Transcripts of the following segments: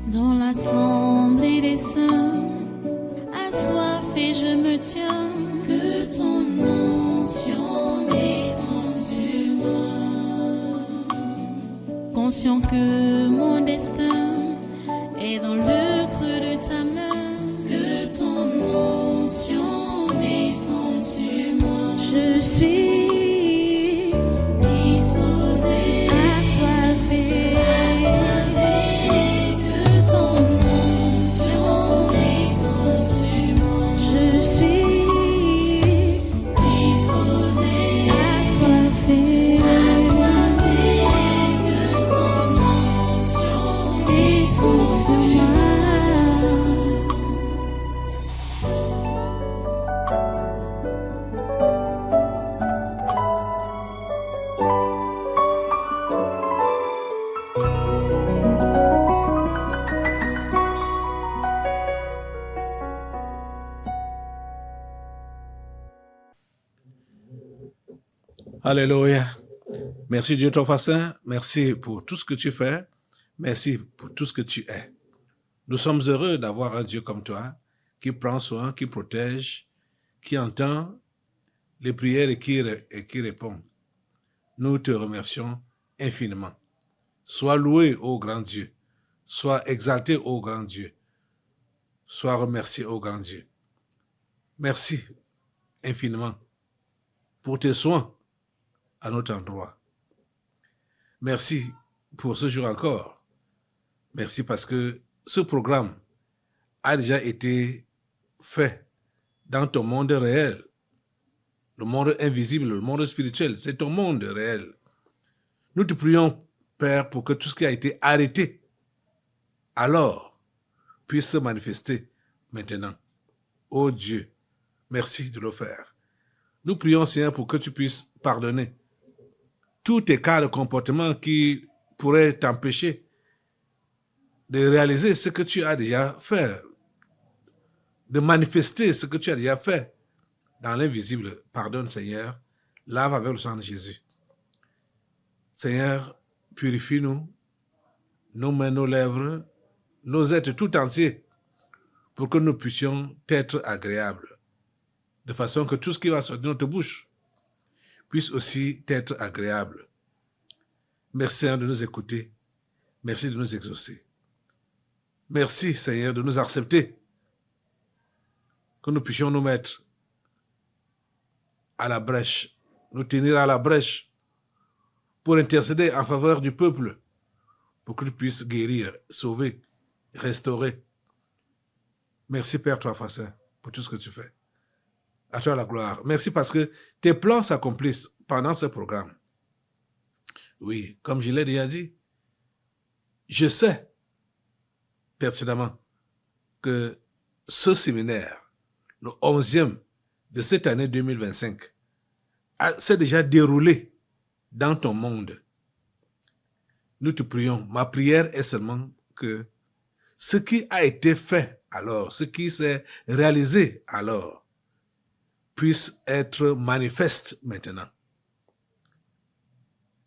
Dans l'assemblée des saints, assoiffé je me tiens, que ton onction descende sur moi. Conscient que mon destin est dans le creux de ta main, que ton onction descende sur moi. Je suis disposé, assoiffé, que ton onction descende sur moi. Je suis disposé, assoiffé, que ton onction descende sur moi. Alléluia. Merci Dieu ton Saint. Merci pour tout ce que tu fais. Merci pour tout ce que tu es. Nous sommes heureux d'avoir un Dieu comme toi qui prend soin, qui protège, qui entend les prières et qui répond. Nous te remercions infiniment. Sois loué, ô grand Dieu. Sois exalté, ô grand Dieu. Sois remercié, ô grand Dieu. Merci infiniment pour tes soins à notre endroit. Merci pour ce jour encore. Merci parce que ce programme a déjà été fait dans ton monde réel, le monde invisible, le monde spirituel. C'est ton monde réel. Nous te prions, Père, pour que tout ce qui a été arrêté alors puisse se manifester maintenant. Ô Dieu, merci de le faire. Nous prions, Seigneur, pour que tu puisses pardonner tous tes cas de comportement qui pourraient t'empêcher de réaliser ce que tu as déjà fait, de manifester ce que tu as déjà fait dans l'invisible. Pardonne, Seigneur, lave avec le sang de Jésus. Seigneur, purifie-nous, nos mains, nos lèvres, nos êtres tout entiers, pour que nous puissions être agréables, de façon que tout ce qui va sortir de notre bouche puisse aussi être agréable. Merci, Seigneur, de nous écouter. Merci de nous exaucer. Merci, Seigneur, de nous accepter, que nous puissions nous mettre à la brèche, nous tenir à la brèche pour intercéder en faveur du peuple, pour que tu puisses guérir, sauver, restaurer. Merci, Père, toi, Saint, pour tout ce que tu fais. À toi la gloire. Merci parce que tes plans s'accomplissent pendant ce programme. Oui, comme je l'ai déjà dit, je sais pertinemment que ce séminaire, le 11e de cette année 2025, s'est déjà déroulé dans ton monde. Nous te prions. Ma prière est seulement que ce qui a été fait alors, ce qui s'est réalisé alors, puisse être manifeste maintenant.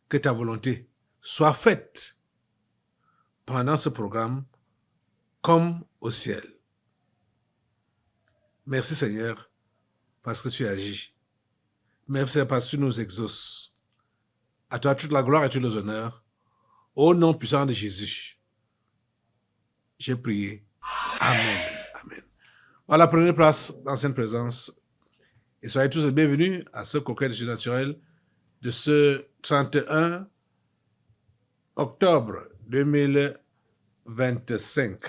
Que ta volonté soit faite pendant ce programme comme au ciel. Merci Seigneur parce que tu agis. Merci parce que tu nous exauces. À toi toute la gloire et tous les honneurs. Au nom puissant de Jésus, j'ai prié. Amen. Amen. Voilà, prenez place dans cette présence. Et soyez tous les bienvenus à ce congrès de surnaturel de ce 31 octobre 2025.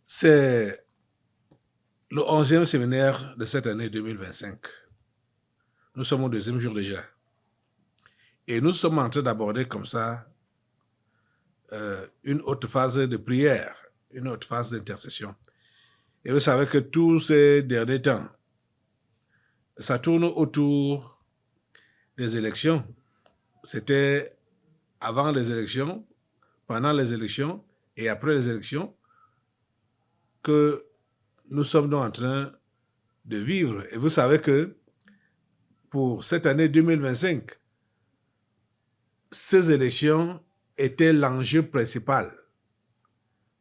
C'est le 11e séminaire de cette année 2025. Nous sommes au 2e jour déjà. Et nous sommes en train d'aborder comme ça une autre phase de prière, une autre phase d'intercession. Et vous savez que tous ces derniers temps, ça tourne autour des élections. C'était avant les élections, pendant les élections et après les élections que nous sommes donc en train de vivre. Et vous savez que pour cette année 2025, ces élections était l'enjeu principal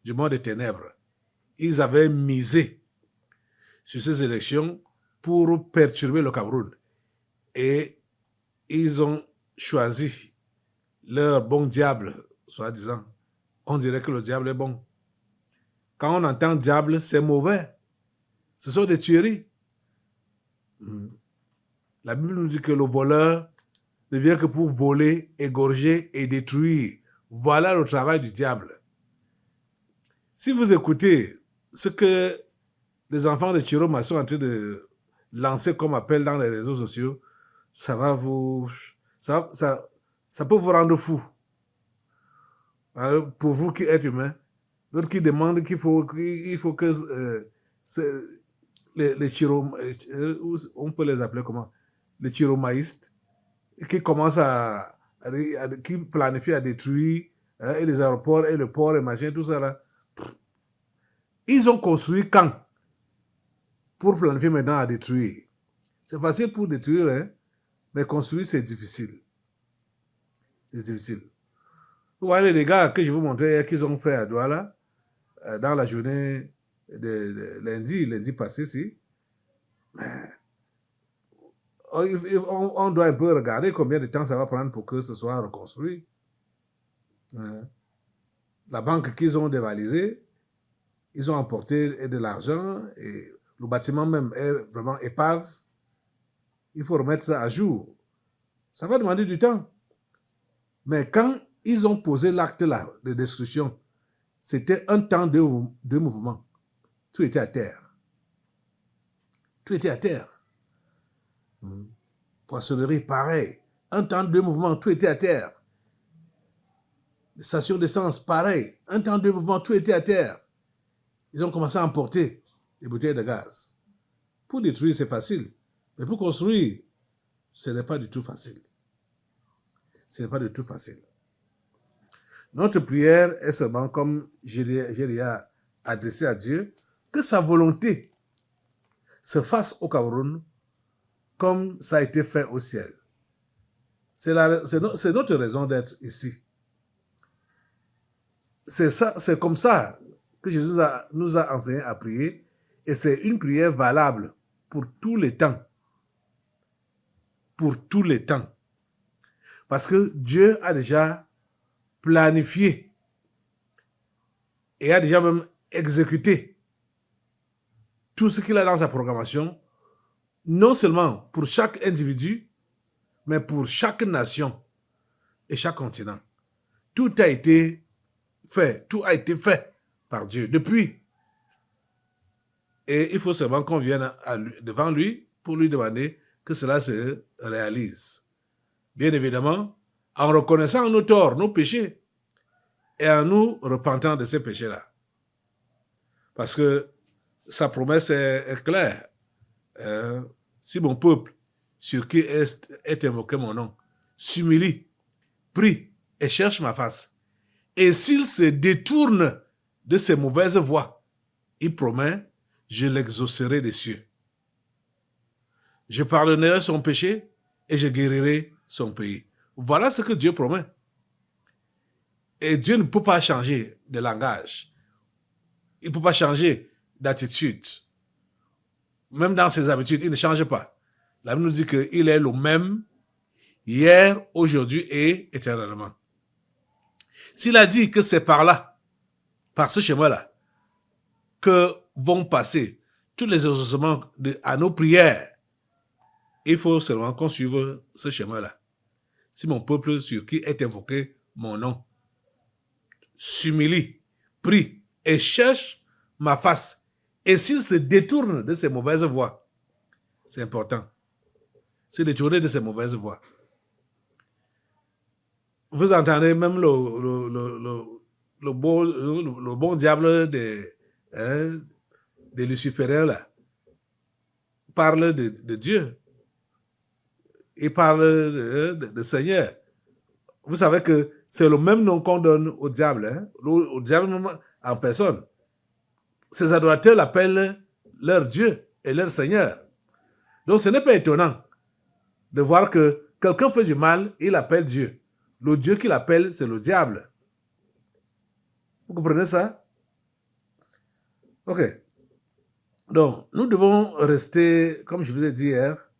du monde des ténèbres. Ils avaient misé sur ces élections pour perturber le Cameroun. Et ils ont choisi leur bon diable, soi-disant. On dirait que le diable est bon. Quand on entend diable, c'est mauvais. Ce sont des tueries. La Bible nous dit que le voleur ne vient que pour voler, égorger et détruire. Voilà le travail du diable. Si vous écoutez ce que les enfants de Chiroma sont en train de lancer comme appel dans les réseaux sociaux, ça peut vous rendre fou. Alors, pour vous qui êtes humain, d'autres qui demandent qu'il faut que les Chiroma, on peut les appeler comment? Les Chiromaïstes, qui commencent qui planifient à détruire et les aéroports et le port et machin, tout ça là. Ils ont construit quand pour planifier maintenant à détruire. C'est facile pour détruire, hein, mais construire c'est difficile. C'est difficile. Vous voyez les gars que je vous montrais qu'ils ont fait à Douala dans la journée de lundi passé ici. On doit un peu regarder combien de temps ça va prendre pour que ce soit reconstruit. La banque qu'ils ont dévalisée, ils ont emporté de l'argent et le bâtiment même est vraiment épave. Il faut remettre ça à jour. Ça va demander du temps. Mais quand ils ont posé l'acte là de destruction, c'était un temps de mouvement. Tout était à terre. Tout était à terre. Poissonnerie, pareil. Un temps de mouvement, tout était à terre. Les stations d'essence, pareil. Un temps de mouvement, tout était à terre. Ils ont commencé à emporter des bouteilles de gaz. Pour détruire, c'est facile. Mais pour construire, ce n'est pas du tout facile. Ce n'est pas du tout facile. Notre prière est seulement, comme j'ai déjà adressé à Dieu, que sa volonté se fasse au Cameroun comme ça a été fait au ciel. C'est notre raison d'être ici. C'est comme ça que Jésus nous a enseigné à prier, et c'est une prière valable pour tous les temps. Pour tous les temps. Parce que Dieu a déjà planifié et a déjà même exécuté tout ce qu'il a dans sa programmation, non seulement pour chaque individu, mais pour chaque nation et chaque continent. Tout a été fait par Dieu depuis. Et il faut seulement qu'on vienne devant lui pour lui demander que cela se réalise. Bien évidemment, en reconnaissant nos torts, nos péchés, et en nous repentant de ces péchés-là. Parce que sa promesse est claire. Si mon peuple, sur qui est invoqué mon nom, s'humilie, prie et cherche ma face, et s'il se détourne de ses mauvaises voies, il promet, je l'exaucerai des cieux. Je pardonnerai son péché et je guérirai son pays. Voilà ce que Dieu promet. Et Dieu ne peut pas changer de langage. Il ne peut pas changer d'attitude. Même dans ses habitudes, il ne change pas. La Bible nous dit qu'il est le même hier, aujourd'hui et éternellement. S'il a dit que c'est par là, par ce chemin-là, que vont passer tous les exaucements à nos prières, il faut seulement qu'on suive ce chemin-là. Si mon peuple sur qui est invoqué mon nom s'humilie, prie et cherche ma face, et s'il se détourne de ses mauvaises voies, c'est important, se détourner de ses mauvaises voies. Vous entendez même le bon diable des lucifériens là parle de Dieu. Il parle de Seigneur. Vous savez que c'est le même nom qu'on donne au diable, hein? Au diable en personne. Ces adorateurs l'appellent leur Dieu et leur Seigneur. Donc ce n'est pas étonnant de voir que quelqu'un fait du mal, il appelle Dieu. le Dieu qu'il appelle, c'est le diable. Vous comprenez ça? Ok. Donc, nous devons rester, comme je vous ai dit hier,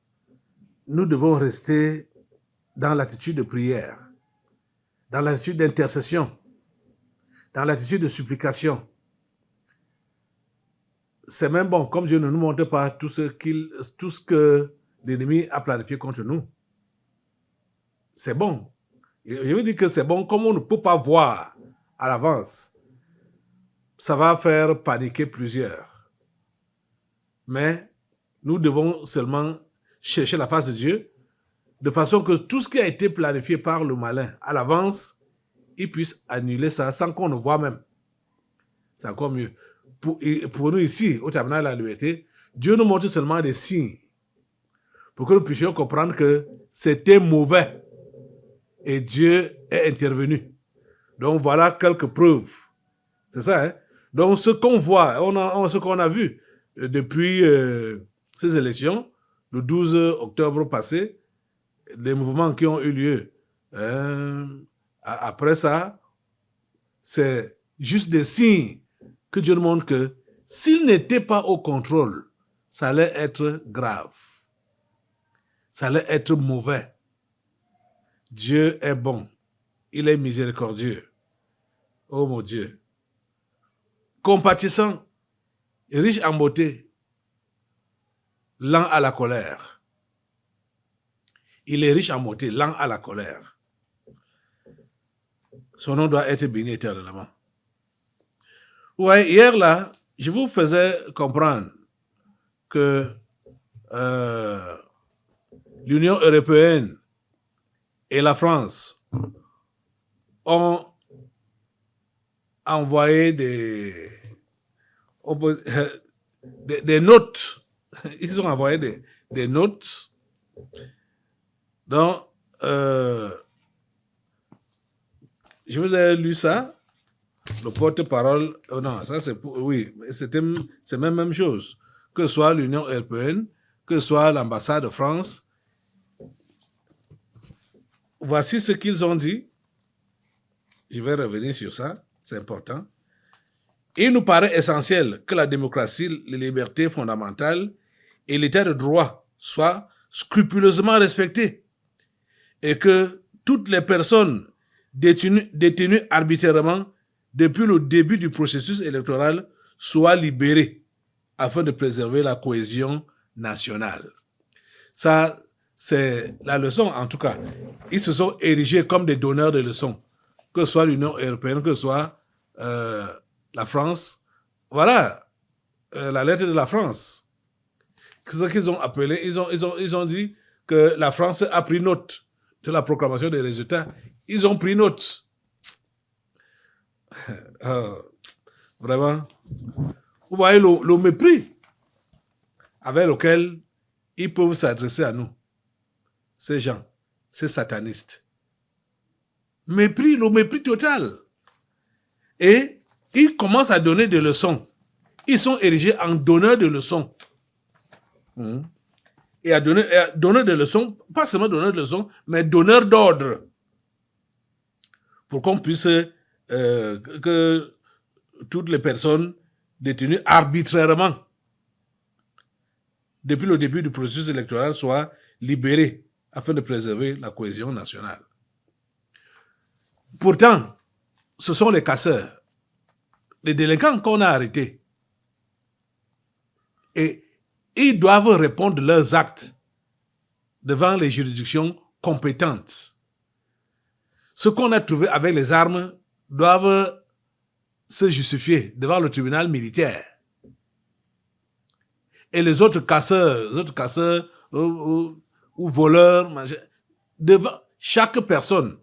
nous devons rester dans l'attitude de prière, dans l'attitude d'intercession, dans l'attitude de supplication. C'est même bon, comme Dieu ne nous montre pas tout ce que l'ennemi a planifié contre nous. C'est bon. Je veux dire que c'est bon, comme on ne peut pas voir à l'avance, ça va faire paniquer plusieurs. Mais nous devons seulement chercher la face de Dieu, de façon que tout ce qui a été planifié par le malin à l'avance, il puisse annuler ça sans qu'on ne voit même. C'est encore mieux. Pour nous ici, au Tabernacle de la Liberté, Dieu nous montre seulement des signes pour que nous puissions comprendre que c'était mauvais et Dieu est intervenu. Donc voilà quelques preuves. C'est ça, hein? Donc ce qu'on voit, ce qu'on a vu depuis ces élections, le 12 octobre passé, les mouvements qui ont eu lieu après ça, c'est juste des signes que Dieu nous montre que s'il n'était pas au contrôle, ça allait être grave. Ça allait être mauvais. Dieu est bon. Il est miséricordieux. Oh mon Dieu. Compatissant, riche en beauté, lent à la colère. Il est riche en beauté, lent à la colère. Son nom doit être béni éternellement. Ouais, hier là, je vous faisais comprendre que l'Union européenne et la France ont envoyé des notes. Ils ont envoyé des notes. Donc, je vous ai lu ça. Le porte-parole, non, ça c'est pour, oui, c'est même chose. Que ce soit l'Union européenne, que ce soit l'ambassade de France. Voici ce qu'ils ont dit. Je vais revenir sur ça, c'est important. Il nous paraît essentiel que la démocratie, les libertés fondamentales et l'état de droit soient scrupuleusement respectés et que toutes les personnes détenues arbitrairement depuis le début du processus électoral soient libérées afin de préserver la cohésion nationale. Ça, c'est la leçon, en tout cas. Ils se sont érigés comme des donneurs de leçons, que ce soit l'Union européenne, que ce soit la France. Voilà la lettre de la France. Ce qu'ils ont appelé, ils ont dit que la France a pris note de la proclamation des résultats. Ils ont pris note. Vraiment. Vous voyez le mépris avec lequel ils peuvent s'adresser à nous. Ces gens, ces satanistes. Mépris, le mépris total. Et ils commencent à donner des leçons. Ils sont érigés en donneurs de leçons. Et à donner des leçons, pas seulement donneurs de leçons, mais donneurs d'ordre. Pour qu'on puisse, que toutes les personnes détenues arbitrairement depuis le début du processus électoral soient libérées afin de préserver la cohésion nationale. Pourtant, ce sont les casseurs, les délinquants qu'on a arrêtés. Et ils doivent répondre de leurs actes devant les juridictions compétentes. Ceux qu'on a trouvés avec les armes doivent se justifier devant le tribunal militaire. Et les autres casseurs ou voleurs, devant chaque personne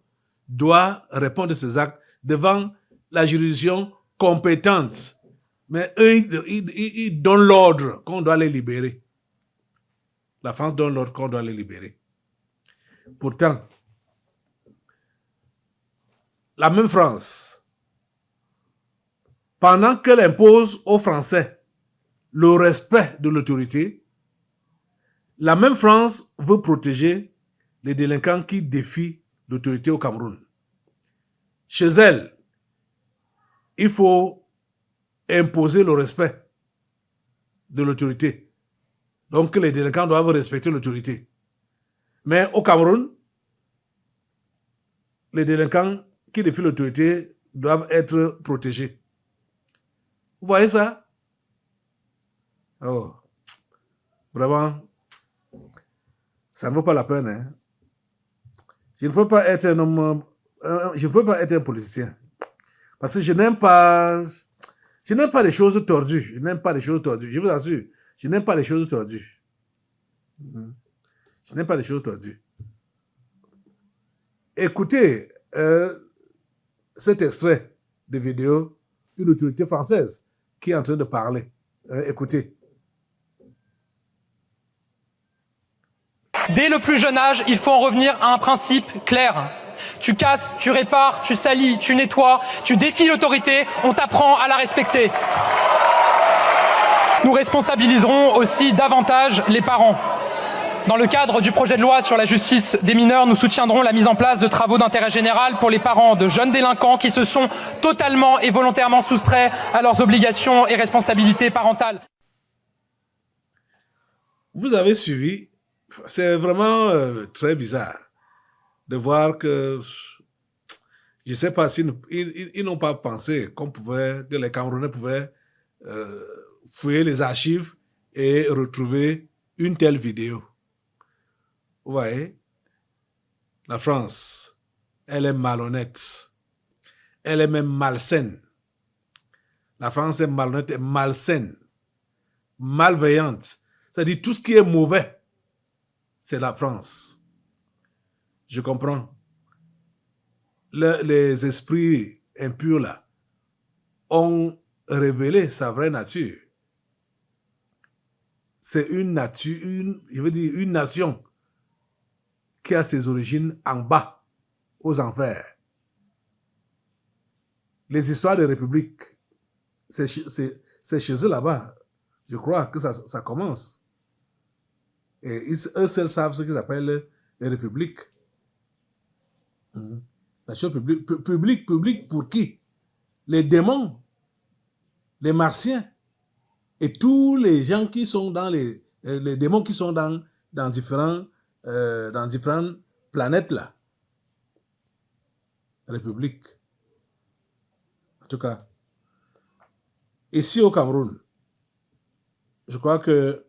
doit répondre de ses actes devant la juridiction compétente. Mais eux, ils donnent l'ordre qu'on doit les libérer. La France donne l'ordre qu'on doit les libérer. Pourtant, la même France, pendant qu'elle impose aux Français le respect de l'autorité, la même France veut protéger les délinquants qui défient l'autorité au Cameroun. chez elle, il faut imposer le respect de l'autorité. Donc, les délinquants doivent respecter l'autorité. Mais au Cameroun, les délinquants qui défient l'autorité doivent être protégés. Vous voyez ça? Oh, vraiment, ça ne vaut pas la peine. Hein? Je ne veux pas être un homme, je ne veux pas être un politicien. Parce que je n'aime pas les choses tordues. Je n'aime pas les choses tordues. Je vous assure, je n'aime pas les choses tordues. Je n'aime pas les choses tordues. Écoutez cet extrait de vidéo d'une autorité française qui est en train de parler. Écoutez. Dès le plus jeune âge, il faut en revenir à un principe clair. Tu casses, tu répares, tu salis, tu nettoies, tu défies l'autorité, on t'apprend à la respecter. Nous responsabiliserons aussi davantage les parents. Dans le cadre du projet de loi sur la justice des mineurs, nous soutiendrons la mise en place de travaux d'intérêt général pour les parents de jeunes délinquants qui se sont totalement et volontairement soustraits à leurs obligations et responsabilités parentales. Vous avez suivi, c'est vraiment très bizarre de voir que, je ne sais pas s'ils ils n'ont pas pensé que les Camerounais pouvaient fouiller les archives et retrouver une telle vidéo. Vous voyez, la France, elle est malhonnête. Elle est même malsaine. La France est malhonnête et malsaine, malveillante. C'est-à-dire tout ce qui est mauvais, c'est la France. Je comprends. Les esprits impurs là ont révélé sa vraie nature. C'est une nature, je veux dire une nation qui a ses origines en bas, aux enfers. Les histoires de république, c'est chez eux là-bas. Je crois que ça commence. Et eux seuls savent ce qu'ils appellent les républiques. La chose publique pour qui? Les démons, les martiens et tous les gens qui sont dans les démons qui sont dans différentes planètes là. République. En tout cas, ici au Cameroun, je crois que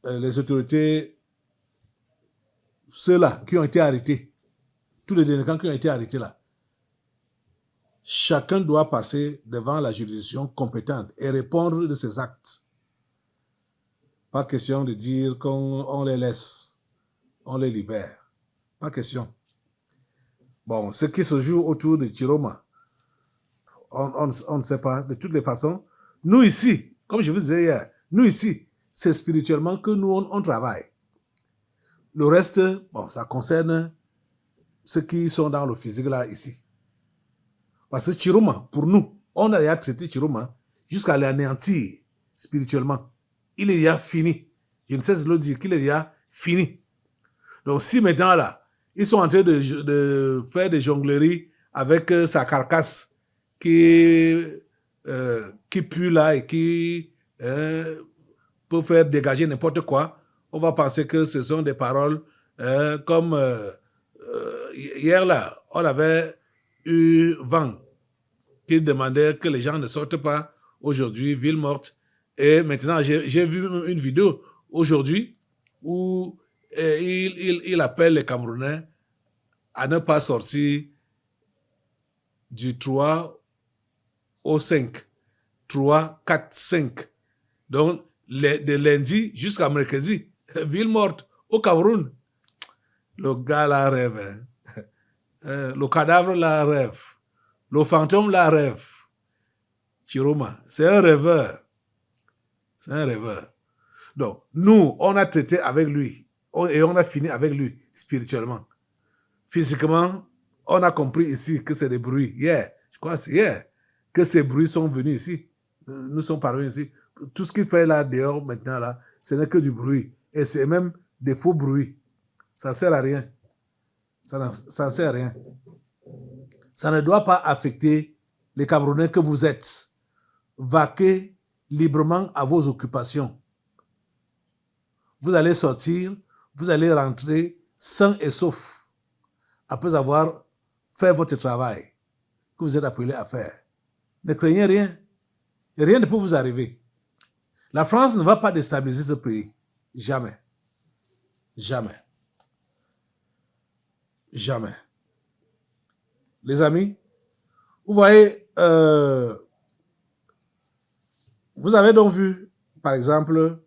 les autorités, ceux-là qui ont été arrêtés, tous les délinquants qui ont été arrêtés là, chacun doit passer devant la juridiction compétente et répondre de ses actes. Pas question de dire qu'on les laisse, on les libère. Pas question. Bon, ce qui se joue autour de Chiroma, on ne sait pas. De toutes les façons, nous ici, comme je vous disais hier, nous ici, c'est spirituellement que nous, on travaille. Le reste, bon, ça concerne ceux qui sont dans le physique là, ici. Parce que Chiroma, pour nous, on a déjà traité Chiroma jusqu'à l'anéantir spirituellement. Il est déjà fini. Je ne cesse de le dire qu'il est déjà fini. Donc si maintenant là, ils sont en train de faire des jongleries avec sa carcasse qui pue là et qui peut faire dégager n'importe quoi, on va penser que ce sont des paroles comme hier là, on avait eu vent qui demandait que les gens ne sortent pas aujourd'hui, ville morte. Et maintenant, j'ai vu une vidéo aujourd'hui où il appelle les Camerounais à ne pas sortir du 3 au 5. 3, 4, 5. Donc, de lundi jusqu'à mercredi, ville morte au Cameroun. Le gars là rêve. Hein. Le cadavre là rêve. Le fantôme là rêve. Chiroma, c'est un rêveur. C'est un rêveur. Donc, nous, on a traité avec lui et on a fini avec lui spirituellement. Physiquement, on a compris ici que c'est des bruits. Hier, je crois que c'est hier que ces bruits sont venus ici. Nous sommes parvenus ici. Tout ce qu'il fait là dehors maintenant là, ce n'est que du bruit. Et c'est même des faux bruits. Ça ne sert à rien. Ça ne sert à rien. ça ne doit pas affecter les Camerounais que vous êtes. Vaquez librement à vos occupations. Vous allez sortir, vous allez rentrer sain et sauf après avoir fait votre travail que vous êtes appelé à faire. Ne craignez rien. Et rien ne peut vous arriver. La France ne va pas déstabiliser ce pays. Jamais. Jamais. Jamais. Les amis, vous voyez, vous avez donc vu, par exemple,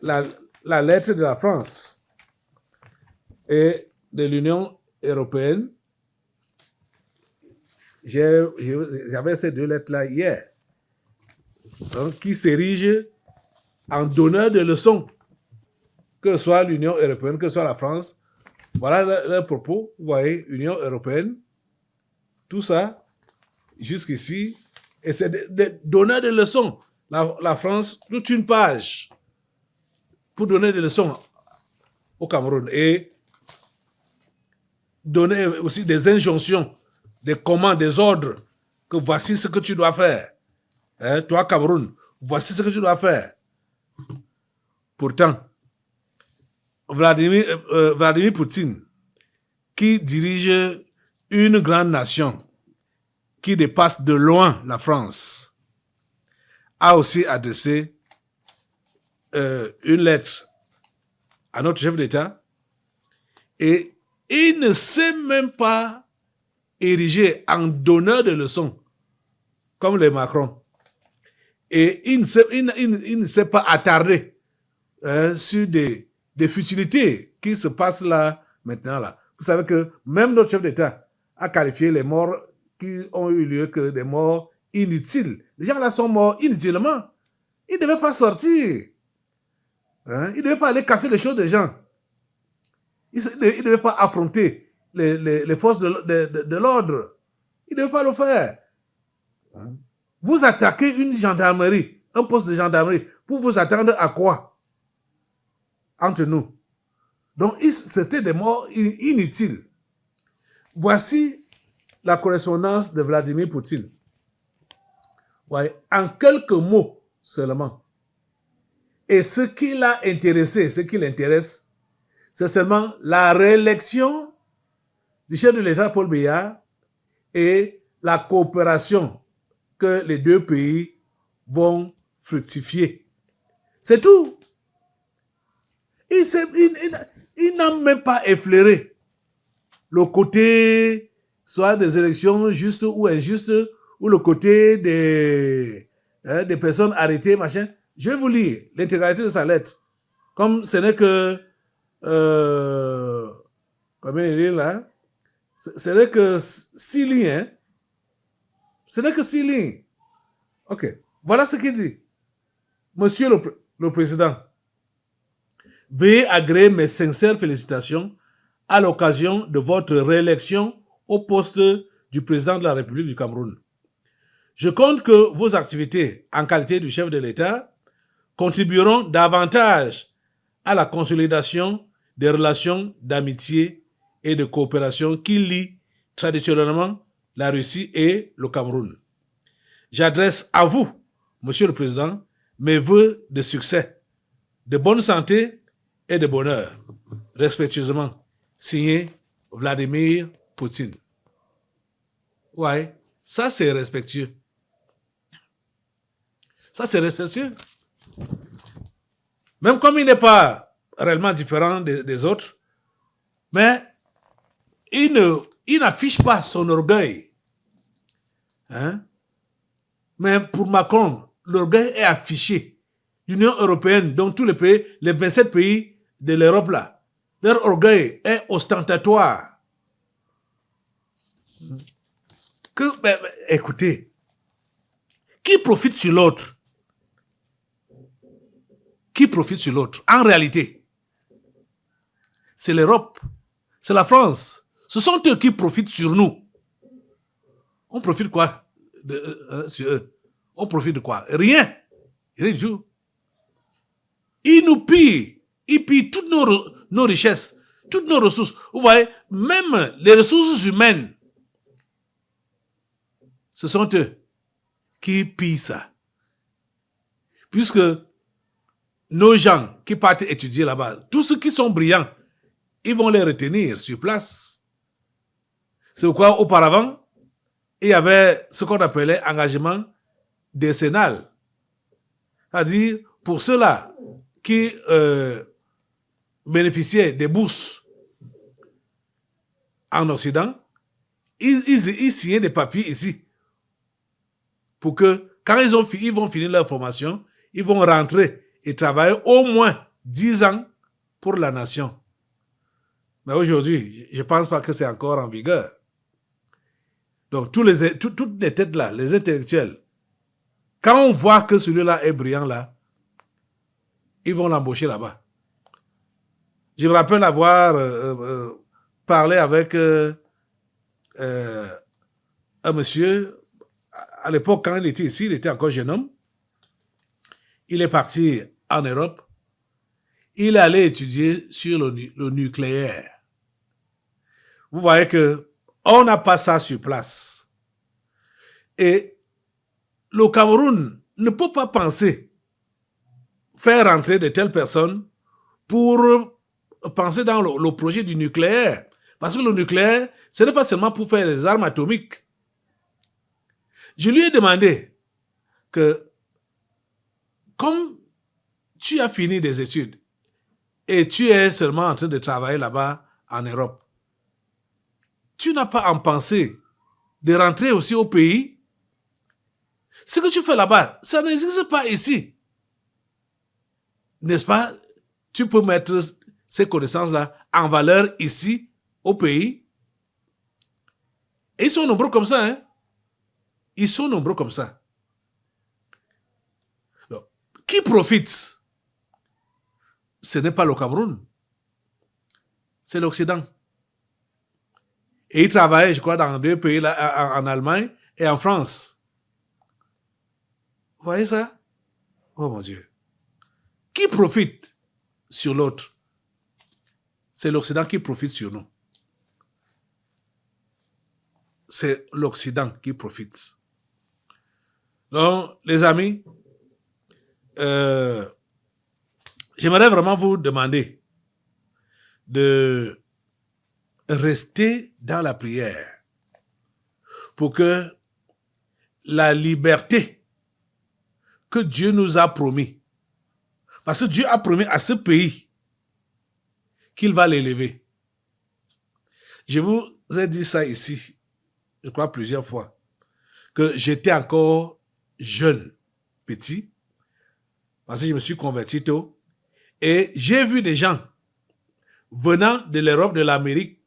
la lettre de la France et de l'Union européenne. J'avais ces deux lettres-là hier, donc, qui s'érigent en donneur de leçons, que ce soit l'Union européenne, que ce soit la France. Voilà leur propos. Vous voyez, Union européenne, tout ça, jusqu'ici, et c'est des donneurs de leçons. La France, toute une page pour donner des leçons au Cameroun et donner aussi des injonctions, des commandes, des ordres, que voici ce que tu dois faire. Hein, toi, Cameroun, voici ce que tu dois faire. Pourtant, Vladimir Poutine, qui dirige une grande nation qui dépasse de loin la France, a aussi adressé une lettre à notre chef d'État et il ne s'est même pas érigé en donneur de leçons comme les Macron. Et il ne s'est pas attardé sur des futilités qui se passent là, maintenant là. Vous savez que même notre chef d'État a qualifié les morts qui ont eu lieu que des morts inutiles. Les gens là sont morts inutilement. Ils ne devaient pas sortir. Hein? Ils ne devaient pas aller casser les choses des gens. Ils ne devaient pas affronter les forces de l'ordre. Ils ne devaient pas le faire. Hein? Vous attaquez une gendarmerie, un poste de gendarmerie, pour vous attendre à quoi? Entre nous. Donc, c'était des morts inutiles. Voici la correspondance de Vladimir Poutine. Ouais, en quelques mots seulement. Et ce qui l'a intéressé, ce qui l'intéresse, c'est seulement la réélection du chef de l'État Paul Biya et la coopération que les deux pays vont fructifier. C'est tout. Il n'a même pas effleuré le côté soit des élections justes ou injustes, ou le côté des personnes arrêtées, machin. Je vais vous lire l'intégralité de sa lettre. Comme ce n'est que combien il est là? Ce n'est que 6 lignes, hein? Ce n'est que 6 lignes. Ok. Voilà ce qu'il dit. Monsieur le Président, veuillez agréer mes sincères félicitations à l'occasion de votre réélection au poste du président de la République du Cameroun. Je compte que vos activités en qualité du chef de l'État contribueront davantage à la consolidation des relations d'amitié et de coopération qui lient traditionnellement la Russie et le Cameroun. J'adresse à vous, Monsieur le Président, mes vœux de succès, de bonne santé et de bonheur. Respectueusement, signé Vladimir Poutine. Ouais, ça c'est respectueux. Ça c'est respectueux. Même comme il n'est pas réellement différent des autres, mais il n'affiche pas son orgueil. Hein? Mais pour Macron, l'orgueil est affiché. L'Union européenne, donc tous les pays, les 27 pays de l'Europe là, leur orgueil est ostentatoire. Écoutez, qui profite sur l'autre? Qui profite sur l'autre? En réalité, c'est l'Europe, c'est la France. Ce sont eux qui profitent sur nous. On profite quoi sur eux? On profite de quoi? Rien. Rien du tout. Ils nous pillent. Ils pillent toutes nos richesses toutes nos ressources. Vous voyez, même les ressources humaines, ce sont eux qui pillent ça. Puisque nos gens qui partent étudier là-bas, tous ceux qui sont brillants, ils vont les retenir sur place. C'est pourquoi, auparavant, il y avait ce qu'on appelait engagement décennal. C'est-à-dire, pour ceux-là qui bénéficiaient des bourses en Occident, ils signaient des papiers ici. Pour que, quand ils vont finir leur formation, ils vont rentrer et travailler au moins 10 ans pour la nation. Mais aujourd'hui, je ne pense pas que c'est encore en vigueur. Donc, toutes les têtes là, les intellectuels, quand on voit que celui-là est brillant là, ils vont l'embaucher là-bas. Je me rappelle avoir parlé avec un monsieur, à l'époque, quand il était ici, il était encore jeune homme. Il est parti en Europe. Il est allé étudier sur le nucléaire. Vous voyez que on n'a pas ça sur place. Et le Cameroun ne peut pas penser faire rentrer de telles personnes pour penser dans le projet du nucléaire. Parce que le nucléaire, ce n'est pas seulement pour faire des armes atomiques. Je lui ai demandé que, comme tu as fini des études et tu es seulement en train de travailler là-bas en Europe, tu n'as pas en pensée de rentrer aussi au pays? Ce que tu fais là-bas, ça n'existe pas ici. N'est-ce pas? Tu peux mettre ces connaissances-là en valeur ici, au pays. Et ils sont nombreux comme ça, hein? Ils sont nombreux comme ça. Donc, qui profite? Ce n'est pas le Cameroun. C'est l'Occident. Et ils travaillent, je crois, dans 2 pays, là, en Allemagne et en France. Vous voyez ça? Oh mon Dieu. Qui profite sur l'autre? C'est l'Occident qui profite sur nous. C'est l'Occident qui profite. Donc, les amis, j'aimerais vraiment vous demander de rester dans la prière pour que la liberté que Dieu nous a promis, parce que Dieu a promis à ce pays qu'il va l'élever. Je vous ai dit ça ici, je crois plusieurs fois, que j'étais encore jeune, petit, parce que je me suis converti tôt, et j'ai vu des gens venant de l'Europe, de l'Amérique,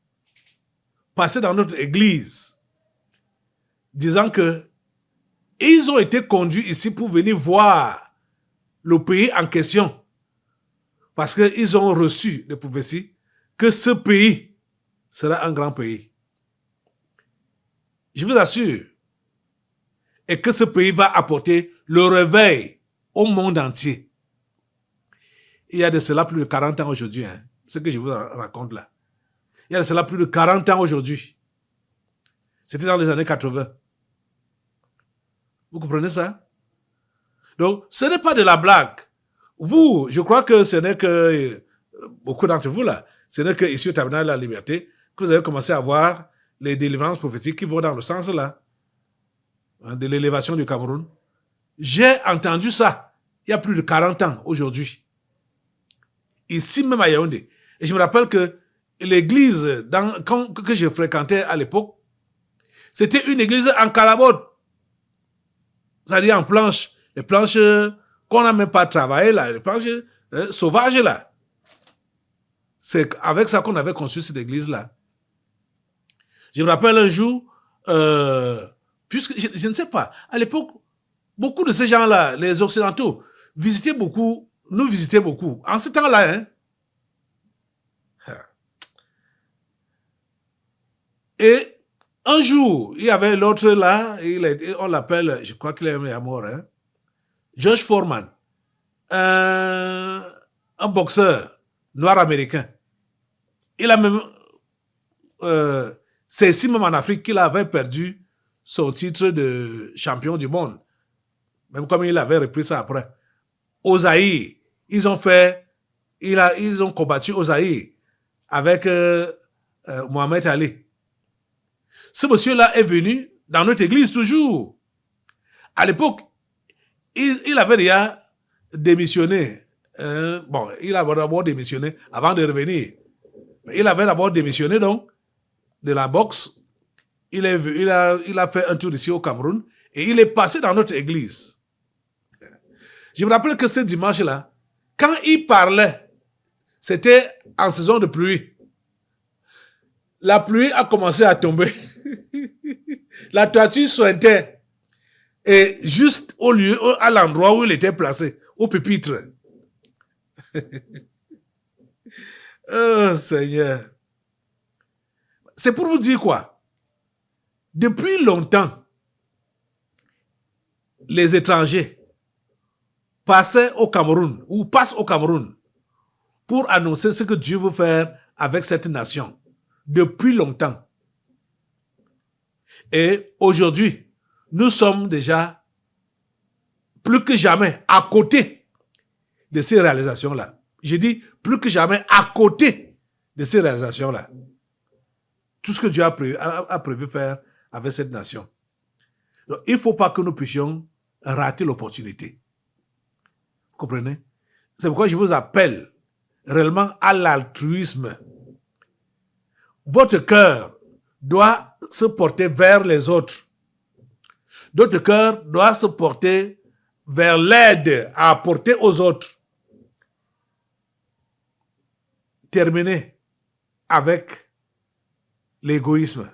passer dans notre église, disant que ils ont été conduits ici pour venir voir le pays en question, parce qu'ils ont reçu des prophéties que ce pays sera un grand pays. Je vous assure, et que ce pays va apporter le réveil au monde entier. Il y a de cela plus de 40 ans aujourd'hui, hein, ce que je vous raconte là. Il y a de cela plus de 40 ans aujourd'hui. C'était dans les années 80. Vous comprenez ça? Donc, ce n'est pas de la blague. Vous, je crois que ce n'est que, beaucoup d'entre vous là, ce n'est que ici au Tabernacle de la Liberté, que vous avez commencé à voir les délivrances prophétiques qui vont dans le sens là, hein, de l'élévation du Cameroun. J'ai entendu ça il y a plus de 40 ans aujourd'hui. Ici même à Yaoundé. Et je me rappelle que l'église que je fréquentais à l'époque, c'était une église en calabote. C'est-à-dire en planches. Les planches qu'on n'a même pas travaillées là, les planches sauvages là. C'est avec ça qu'on avait construit cette église-là. Je me rappelle un jour, puisque je ne sais pas, à l'époque, beaucoup de ces gens-là, les Occidentaux, nous visitaient beaucoup. En ce temps-là, hein. Et un jour, il y avait l'autre là, on l'appelle, je crois qu'il est mort, hein, George Foreman, un boxeur noir américain. Il a même... c'est ici même en Afrique qu'il avait perdu son titre de champion du monde. Même comme il avait repris ça après. Au Zaïre, ils ont combattu au Zaïre avec Mohamed Ali. Ce monsieur-là est venu dans notre église toujours. À l'époque, il avait déjà démissionné. Il avait d'abord démissionné avant de revenir. Il avait d'abord démissionné donc de la boxe. Il a fait un tour ici au Cameroun et il est passé dans notre église. Je me rappelle que ce dimanche-là, quand il parlait, c'était en saison de pluie. La pluie a commencé à tomber. La toiture suintait. Et juste à l'endroit où il était placé, au pupitre. Oh Seigneur. C'est pour vous dire quoi? Depuis longtemps, les étrangers passaient au Cameroun ou passent au Cameroun pour annoncer ce que Dieu veut faire avec cette nation. Depuis longtemps. Et aujourd'hui, nous sommes déjà plus que jamais à côté de ces réalisations-là. Je dis plus que jamais à côté de ces réalisations-là. Tout ce que Dieu a prévu faire avec cette nation. Donc, il ne faut pas que nous puissions rater l'opportunité. Vous comprenez? C'est pourquoi je vous appelle réellement à l'altruisme. Votre cœur doit se porter vers les autres. Votre cœur doit se porter vers l'aide à apporter aux autres. Terminez avec l'égoïsme.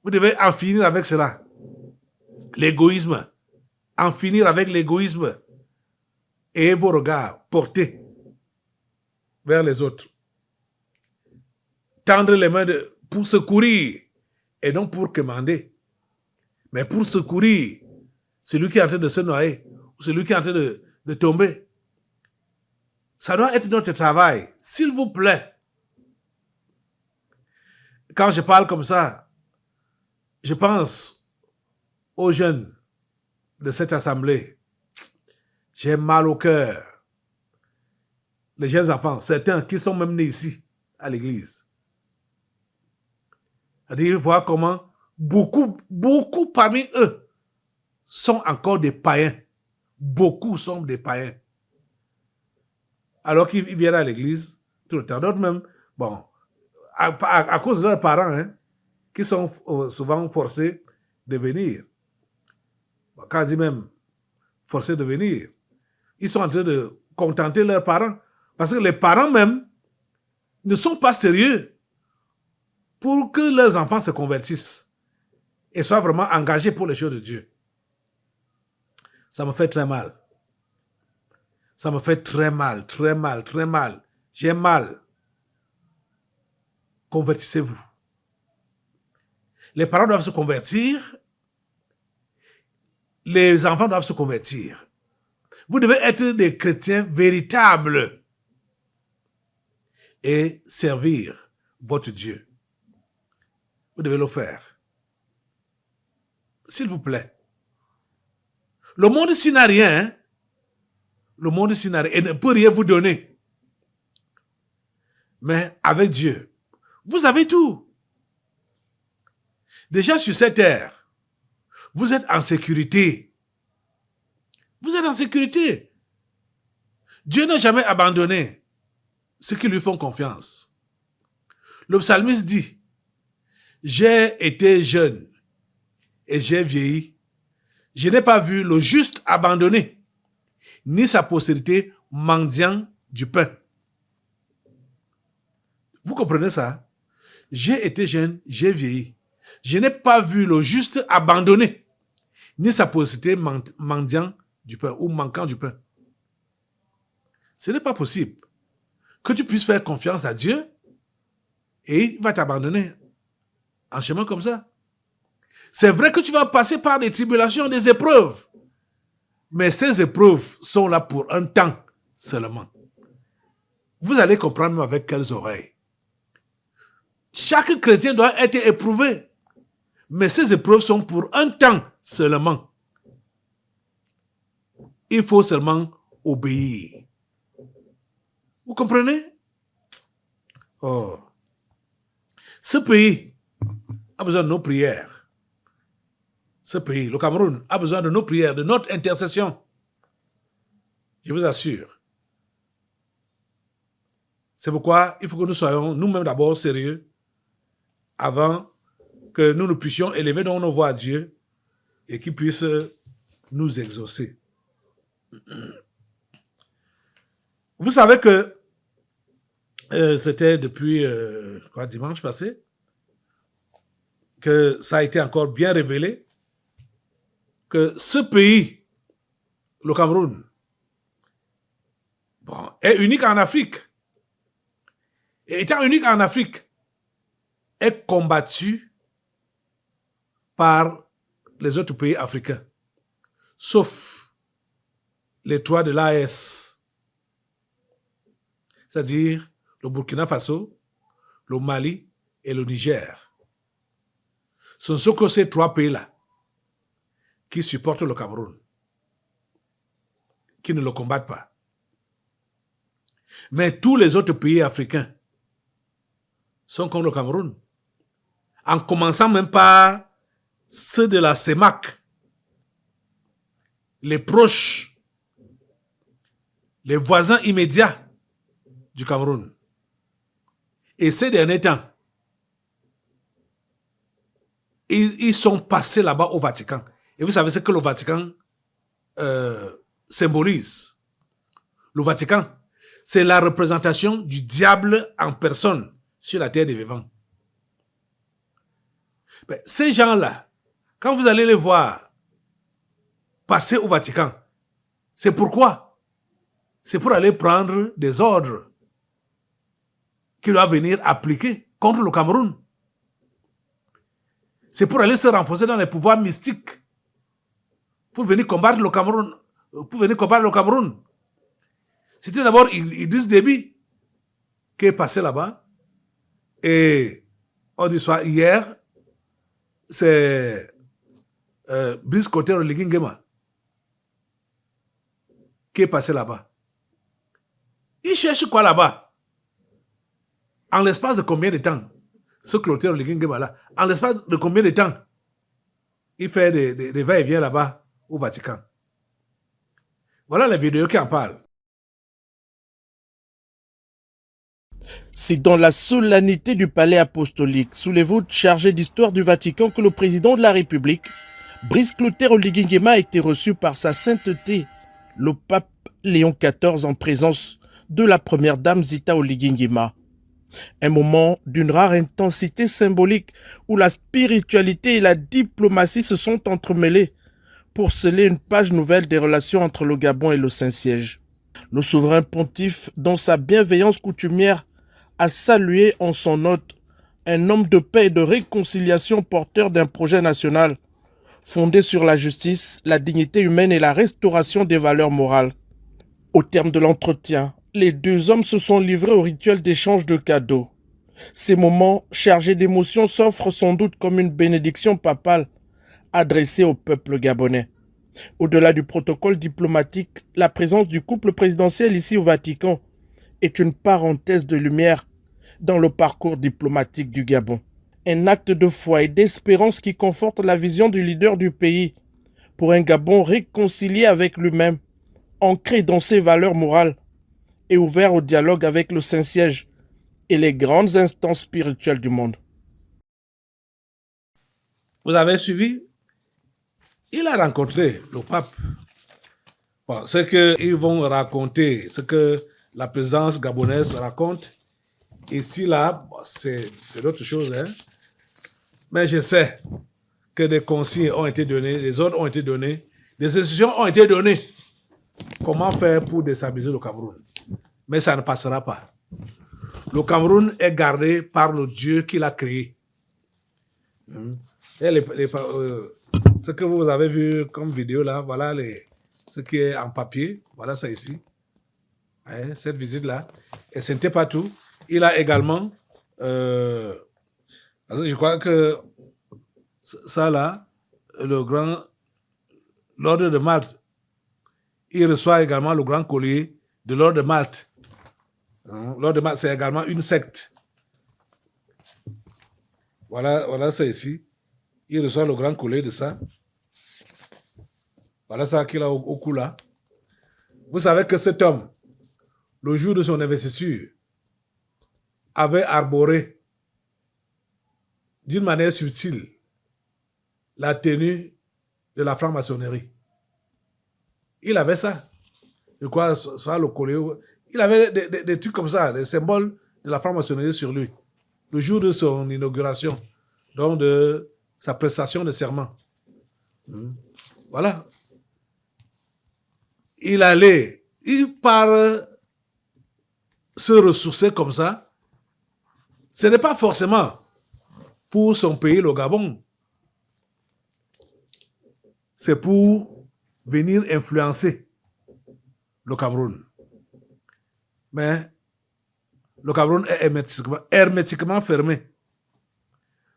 Vous devez en finir avec cela. L'égoïsme. En finir avec l'égoïsme. Et vos regards portés vers les autres. Tendre les mains pour secourir et non pour commander. Mais pour secourir celui qui est en train de se noyer ou celui qui est en train de tomber. Ça doit être notre travail. S'il vous plaît. Quand je parle comme ça, je pense aux jeunes de cette assemblée. J'ai mal au cœur. Les jeunes enfants, certains qui sont même nés ici, à l'église. C'est-à-dire, voir comment beaucoup parmi eux sont encore des païens. Beaucoup sont des païens. Alors qu'ils viennent à l'église tout le temps. D'autres même, bon, à cause de leurs parents, hein, qui sont souvent forcés de venir. Bon, quand on dit même forcés de venir, ils sont en train de contenter leurs parents. Parce que les parents même ne sont pas sérieux pour que leurs enfants se convertissent et soient vraiment engagés pour les choses de Dieu. Ça me fait très mal. Ça me fait très mal, très mal, très mal. J'ai mal. Convertissez-vous. Les parents doivent se convertir. Les enfants doivent se convertir. Vous devez être des chrétiens véritables et servir votre Dieu. Vous devez le faire. S'il vous plaît. Le monde ici n'a rien. Hein? Le monde ici n'a rien et ne peut rien vous donner. Mais avec Dieu, vous avez tout. Déjà sur cette terre, vous êtes en sécurité. Vous êtes en sécurité. Dieu n'a jamais abandonné ceux qui lui font confiance. Le psalmiste dit, j'ai été jeune et j'ai vieilli. Je n'ai pas vu le juste abandonné, ni sa postérité mendiant du pain. Vous comprenez ça? J'ai été jeune, j'ai vieilli. Je n'ai pas vu le juste abandonné, ni sa postérité mendiant du pain ou manquant du pain. Ce n'est pas possible que tu puisses faire confiance à Dieu et il va t'abandonner en chemin comme ça. C'est vrai que tu vas passer par des tribulations, des épreuves. Mais ces épreuves sont là pour un temps seulement. Vous allez comprendre avec quelles oreilles. Chaque chrétien doit être éprouvé. Mais ces épreuves sont pour un temps seulement. Il faut seulement obéir. Vous comprenez? Oh. Ce pays a besoin de nos prières. Ce pays, le Cameroun, a besoin de nos prières, de notre intercession. Je vous assure. C'est pourquoi il faut que nous soyons nous-mêmes d'abord sérieux avant que nous puissions élever donc nos voix à Dieu et qu'il puisse nous exaucer. Vous savez que c'était depuis dimanche passé que ça a été encore bien révélé que ce pays, le Cameroun, est unique en Afrique. Et étant unique en Afrique, est combattu par les autres pays africains, sauf les trois de l'AES, c'est-à-dire le Burkina Faso, le Mali et le Niger. Ce ne sont que ces trois pays-là qui supportent le Cameroun, qui ne le combattent pas. Mais tous les autres pays africains sont contre le Cameroun, en commençant même par ceux de la CEMAC, les proches, les voisins immédiats du Cameroun. Et ces derniers temps, ils sont passés là-bas au Vatican. Et vous savez ce que le Vatican symbolise. Le Vatican, c'est la représentation du diable en personne sur la terre des vivants. Mais ces gens-là, quand vous allez les voir passer au Vatican, c'est pourquoi? C'est pour aller prendre des ordres qui doivent venir appliquer contre le Cameroun. C'est pour aller se renforcer dans les pouvoirs mystiques. Pour venir combattre le Cameroun. C'était d'abord Idriss Déby qui est passé là-bas. Et on dit soit hier, c'est Brice Clotaire Oligui Nguema qui est passé là-bas. Il cherche quoi là-bas? En l'espace de combien de temps? Ce Clotaire Oligui Nguema là, en l'espace de combien de temps il fait des va-et-vient là-bas au Vatican? Voilà la vidéo qui en parle. C'est dans la solennité du palais apostolique, sous les voûtes chargées d'histoire du Vatican, que le président de la République, Brice Clotaire Oligui Nguema, a été reçu par sa sainteté, le pape Léon XIV, en présence de la première dame Zita Oligui Nguema. Un moment d'une rare intensité symbolique où la spiritualité et la diplomatie se sont entremêlées pour sceller une page nouvelle des relations entre le Gabon et le Saint-Siège. Le souverain pontife, dans sa bienveillance coutumière, a salué en son hôte un homme de paix et de réconciliation porteur d'un projet national fondé sur la justice, la dignité humaine et la restauration des valeurs morales. Au terme de l'entretien, les deux hommes se sont livrés au rituel d'échange de cadeaux. Ces moments chargés d'émotions s'offrent sans doute comme une bénédiction papale adressée au peuple gabonais. Au-delà du protocole diplomatique, la présence du couple présidentiel ici au Vatican est une parenthèse de lumière dans le parcours diplomatique du Gabon. Un acte de foi et d'espérance qui conforte la vision du leader du pays pour un Gabon réconcilié avec lui-même, ancré dans ses valeurs morales et ouvert au dialogue avec le Saint-Siège et les grandes instances spirituelles du monde. Vous avez suivi? Il a rencontré le pape. Bon, ce qu'ils vont raconter, ce que la présidence gabonaise raconte, ici, là, bon, c'est d'autres choses. Hein? Mais je sais que des consignes ont été données, des ordres ont été donnés, des instructions ont été données. Comment faire pour déstabiliser le Cameroun? Mais ça ne passera pas. Le Cameroun est gardé par le Dieu qui l'a créé. Et ce que vous avez vu comme vidéo là, voilà ce qui est en papier. Voilà ça ici. Cette visite-là. Et ce n'était pas tout. Il a également Parce que je crois que ça là, l'ordre de Malte, il reçoit également le grand collier de l'ordre de Malte. L'ordre de Malte, c'est également une secte. Voilà ça ici. Il reçoit le grand collier de ça. Voilà ça qu'il a au cou là. Vous savez que cet homme, le jour de son investiture, avait arboré d'une manière subtile la tenue de la franc-maçonnerie. Il avait ça. Je crois, soit le collier. Il avait des trucs comme ça, des symboles de la franc-maçonnerie sur lui. Le jour de son inauguration, donc de sa prestation de serment. Voilà. Il part se ressourcer comme ça. Ce n'est pas forcément pour son pays, le Gabon. C'est pour venir influencer le Cameroun. Mais le Cameroun est hermétiquement fermé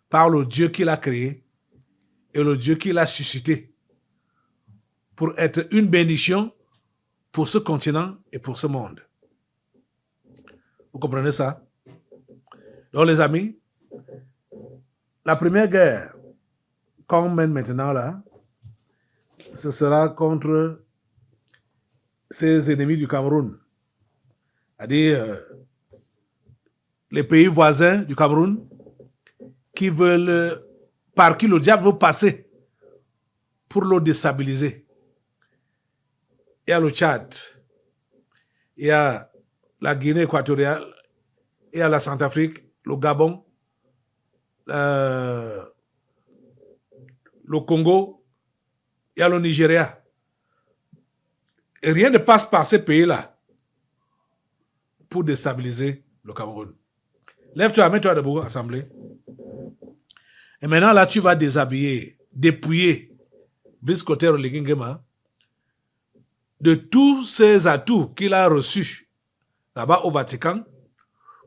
par le Dieu qui l'a créé et le Dieu qui l'a suscité pour être une bénédiction pour ce continent et pour ce monde. Vous comprenez ça? Donc les amis, la première guerre qu'on mène maintenant là, ce sera contre ces ennemis du Cameroun. C'est-à-dire les pays voisins du Cameroun par qui le diable veut passer pour le déstabiliser. Il y a le Tchad, il y a la Guinée équatoriale, il y a la Centrafrique, le Gabon, le Congo, il y a le Nigeria. Et rien ne passe par ces pays-là pour déstabiliser le Cameroun. Lève-toi, mets-toi debout, assemblée. Et maintenant, là, tu vas déshabiller, dépouiller Brice Clotaire Oligui Nguema de tous ces atouts qu'il a reçus là-bas au Vatican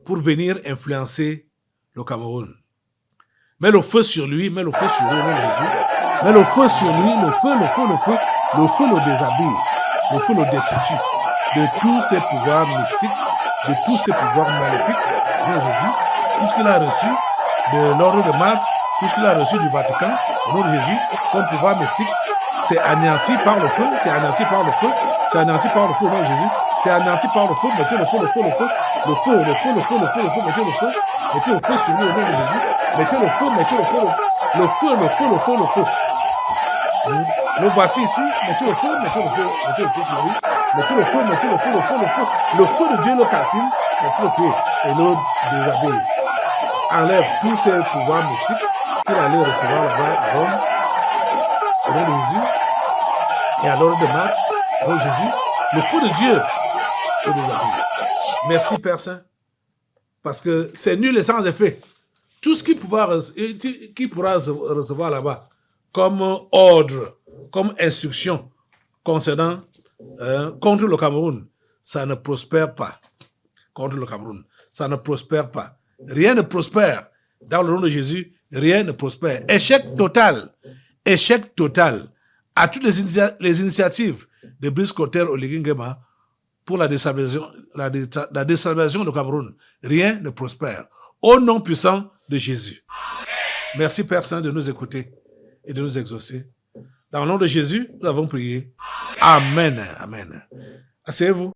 pour venir influencer le Cameroun. Mets le feu sur lui, mets le feu sur lui, au nom de Jésus. Mets le feu sur lui, le feu le déshabille, le feu le destitue de tous ses pouvoirs mystiques, de tous ses pouvoirs maléfiques, au nom de Jésus. Tout ce qu'il a reçu de l'ordre de Malte, tout ce qu'il a reçu du Vatican, au nom de Jésus, comme pouvoir mystique, c'est anéanti par le feu, c'est anéanti par le feu, c'est anéanti par le feu, au nom de Jésus, c'est anéanti par le feu, mettez le feu, le feu, le feu, le feu, le feu, le feu, le feu, le feu, mettez le feu sur lui, au nom de Jésus, mettez le feu, le feu, le feu, le feu, le feu. Le voici ici, mettez le feu sur lui, mettez le feu, le feu de Dieu le calcine, mettez le pied et le déshabille. Enlève tous ces pouvoirs mystiques qu'il allait recevoir là-bas à Rome, au nom de Jésus, et à l'ordre de Malte, au nom de Jésus, le feu de Dieu le déshabille. Merci Père Saint, parce que c'est nul et sans effet. Tout ce qu'il pourra recevoir là-bas, comme ordre, comme instruction concernant contre le Cameroun, ça ne prospère pas. Contre le Cameroun, ça ne prospère pas. Rien ne prospère. Dans le nom de Jésus, rien ne prospère. Échec total à toutes les initiatives de Brice Clotaire Oligui Nguema pour la déstabilisation du Cameroun. Rien ne prospère. Au nom puissant de Jésus. Merci Père Saint de nous écouter et de nous exaucer. Dans le nom de Jésus, nous avons prié. Amen. Amen. Asseyez-vous.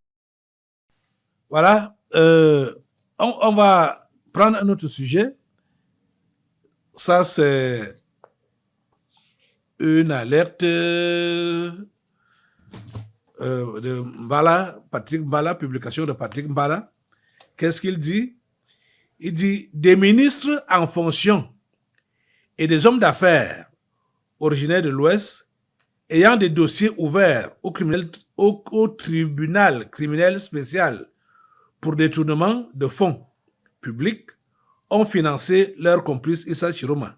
Voilà. On va prendre un autre sujet. Ça, c'est une alerte de Mbala, Patrick Mbala, publication de Patrick Mbala. Qu'est-ce qu'il dit? Il dit, des ministres en fonction et des hommes d'affaires originaires de l'Ouest ayant des dossiers ouverts au tribunal criminel spécial pour détournement de fonds publics ont financé leur complice Issa Chiroma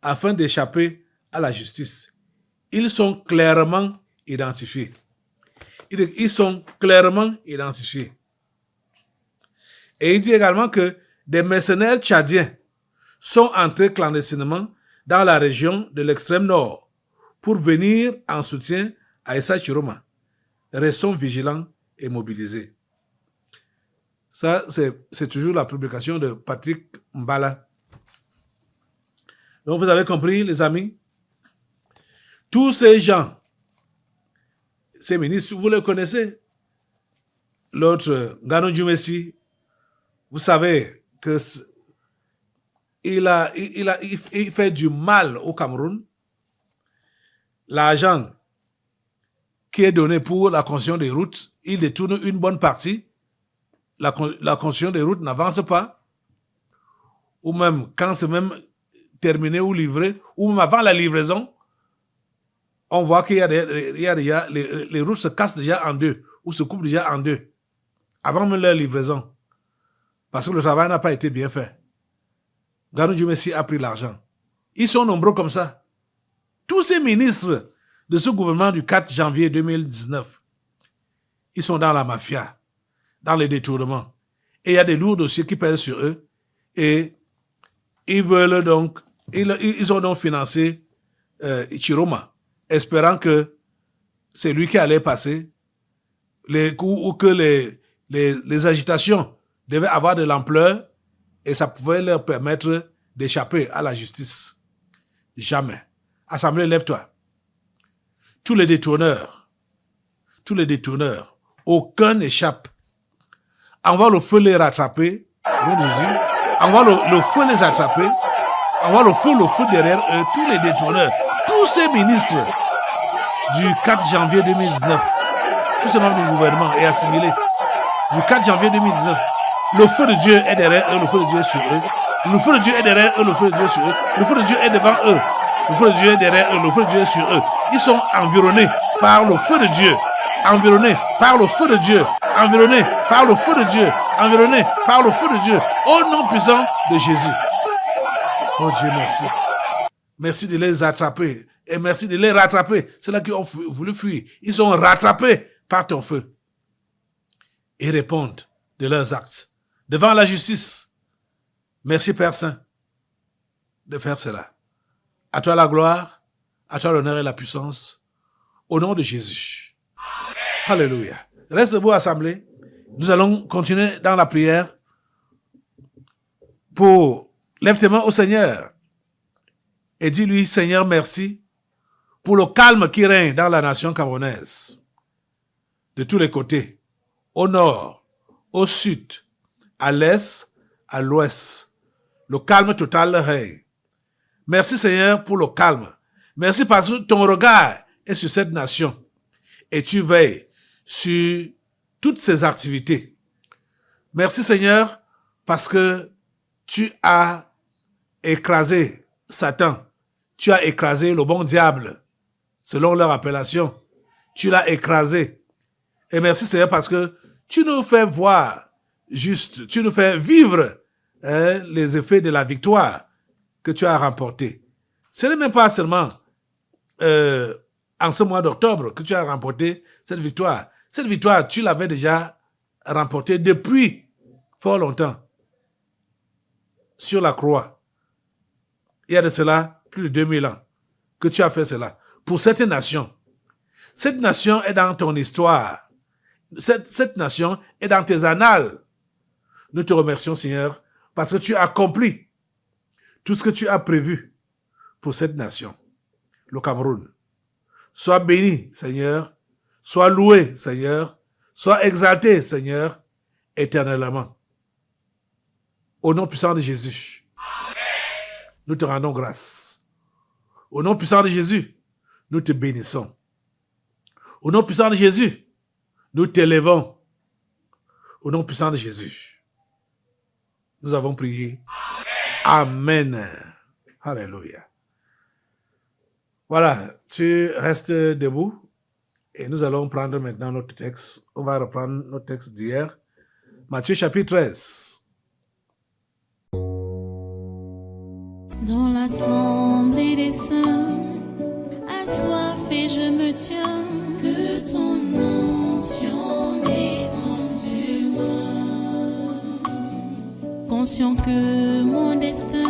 afin d'échapper à la justice. Ils sont clairement identifiés. Ils sont clairement identifiés. Et il dit également que des mercenaires tchadiens sont entrés clandestinement dans la région de l'extrême nord pour venir en soutien à Issa Chiroma. Restons vigilants et mobilisés. Ça, c'est toujours la publication de Patrick Mbala. Donc, vous avez compris, les amis? Tous ces gens, ces ministres, vous les connaissez. L'autre, Gano Djoumessi, vous savez que il fait du mal au Cameroun. L'argent qui est donné pour la construction des routes, il détourne une bonne partie. La construction des routes n'avance pas. Ou même quand c'est même terminé ou livré, ou même avant la livraison, on voit qu'il y a les routes se cassent déjà en deux, ou se coupent déjà en deux, avant même leur livraison. Parce que le travail n'a pas été bien fait. Gano Djoumessi a pris l'argent. Ils sont nombreux comme ça. Tous ces ministres de ce gouvernement du 4 janvier 2019, ils sont dans la mafia, dans les détournements. Et il y a des lourds dossiers qui pèsent sur eux. Et ils veulent donc, ils ont donc financé Chiroma, espérant que c'est lui qui allait passer, ou que les agitations devaient avoir de l'ampleur et ça pouvait leur permettre d'échapper à la justice. Jamais. Assemblée, lève-toi. Tous les détourneurs, aucun n'échappe. Envoie le feu les rattraper, au nom de Jésus. Envoie le feu les attraper. Envoie le feu derrière eux, tous les détourneurs, tous ces ministres du 4 janvier 2019, tous ces membres du gouvernement et assimilés, du 4 janvier 2019, le feu de Dieu est derrière eux, le feu de Dieu est sur eux. Le feu de Dieu est derrière eux, le feu de Dieu est sur eux. Le feu de Dieu est devant eux. Le feu de Dieu est derrière eux, le feu de Dieu est sur eux. Ils sont environnés par le feu de Dieu. Environnés par le feu de Dieu. Environnés par le feu de Dieu. Environnés par le feu de Dieu. Au nom puissant de Jésus. Oh Dieu, merci. Merci de les attraper. Et merci de les rattraper. Ceux-là qui ont voulu fuir, ils sont rattrapés par ton feu. Ils répondent de leurs actes devant la justice. Merci Père Saint de faire cela. À toi la gloire, à toi l'honneur et la puissance, au nom de Jésus. Alléluia. Reste debout, assemblée. Nous allons continuer dans la prière pour lève tes mains au Seigneur et dis-lui, Seigneur, merci pour le calme qui règne dans la nation camerounaise. De tous les côtés, au nord, au sud, à l'est, à l'ouest. Le calme total règne. Merci Seigneur pour le calme. Merci parce que ton regard est sur cette nation et tu veilles sur toutes ses activités. Merci Seigneur parce que tu as écrasé Satan. Tu as écrasé le bon diable selon leur appellation. Tu l'as écrasé. Et merci Seigneur parce que tu nous fais voir juste, tu nous fais vivre les effets de la victoire que tu as remportée. Ce n'est même pas seulement en ce mois d'octobre que tu as remporté cette victoire. Cette victoire, tu l'avais déjà remportée depuis fort longtemps sur la croix. Il y a de cela plus de 2000 ans que tu as fait cela pour cette nation. Cette nation est dans ton histoire. Cette nation est dans tes annales. Nous te remercions, Seigneur, parce que tu as accompli tout ce que tu as prévu pour cette nation, le Cameroun. Sois béni, Seigneur. Sois loué, Seigneur. Sois exalté, Seigneur, éternellement. Au nom puissant de Jésus, nous te rendons grâce. Au nom puissant de Jésus, nous te bénissons. Au nom puissant de Jésus, nous t'élèvons. Au nom puissant de Jésus, nous avons prié. Amen. Alléluia. Voilà, tu restes debout et nous allons prendre maintenant notre texte. On va reprendre notre texte d'hier. Matthieu chapitre 13. Dans l'assemblée des saints, assoiffé je me tiens, que ton onction descende sur moi. Conscient que mon destin